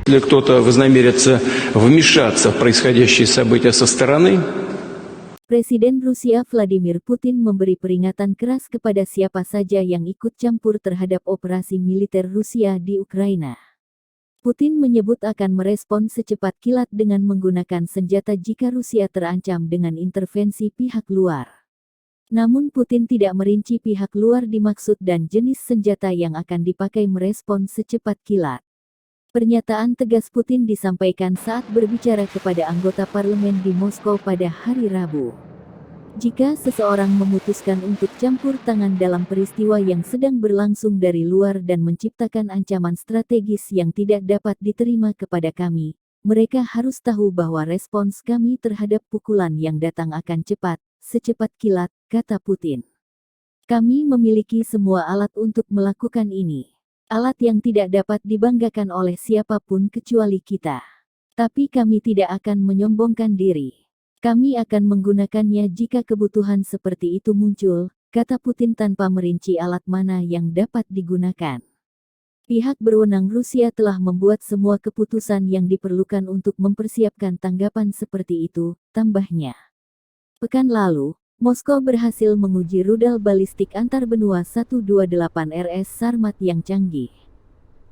Если кто-то вознамерится вмешаться в происходящие события со стороны, Presiden Rusia Vladimir Putin memberi peringatan keras kepada siapa saja yang ikut campur terhadap operasi militer Rusia di Ukraina. Putin menyebut akan merespon secepat kilat dengan menggunakan senjata jika Rusia terancam dengan intervensi pihak luar. Namun Putin tidak merinci pihak luar dimaksud dan jenis senjata yang akan dipakai merespon secepat kilat. Pernyataan tegas Putin disampaikan saat berbicara kepada anggota parlemen di Moskow pada hari Rabu. Jika seseorang memutuskan untuk campur tangan dalam peristiwa yang sedang berlangsung dari luar dan menciptakan ancaman strategis yang tidak dapat diterima kepada kami, mereka harus tahu bahwa respons kami terhadap pukulan yang datang akan cepat, secepat kilat, kata Putin. Kami memiliki semua alat untuk melakukan ini. Alat yang tidak dapat dibanggakan oleh siapapun kecuali kita. Tapi kami tidak akan menyombongkan diri. Kami akan menggunakannya jika kebutuhan seperti itu muncul, kata Putin tanpa merinci alat mana yang dapat digunakan. Pihak berwenang Rusia telah membuat semua keputusan yang diperlukan untuk mempersiapkan tanggapan seperti itu, tambahnya. Pekan lalu, Moskow berhasil menguji rudal balistik antarbenua 128 RS Sarmat yang canggih.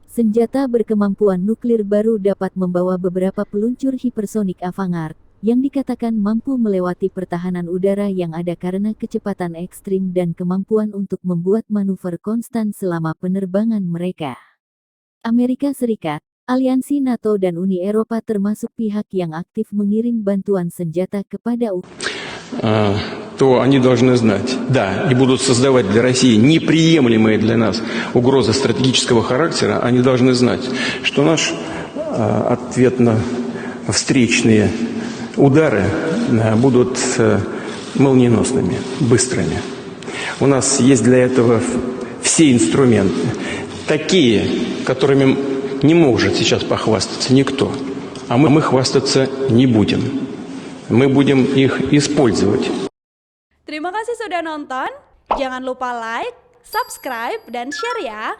Senjata berkemampuan nuklir baru dapat membawa beberapa peluncur hipersonik Avangard, yang dikatakan mampu melewati pertahanan udara yang ada karena kecepatan ekstrim dan kemampuan untuk membuat manuver konstan selama penerbangan mereka. Amerika Serikat, Aliansi NATO dan Uni Eropa termasuk pihak yang aktif mengirim bantuan senjata kepada Ukraina. то они должны знать, да, и будут создавать для России неприемлемые для нас угрозы стратегического характера, они должны знать, что наш ответно-встречные удары будут молниеносными, быстрыми. У нас есть для этого все инструменты, такие, которыми не может сейчас похвастаться никто, а мы хвастаться не будем. Мы будем их использовать. Terima kasih sudah nonton. Jangan lupa like, subscribe, dan share ya.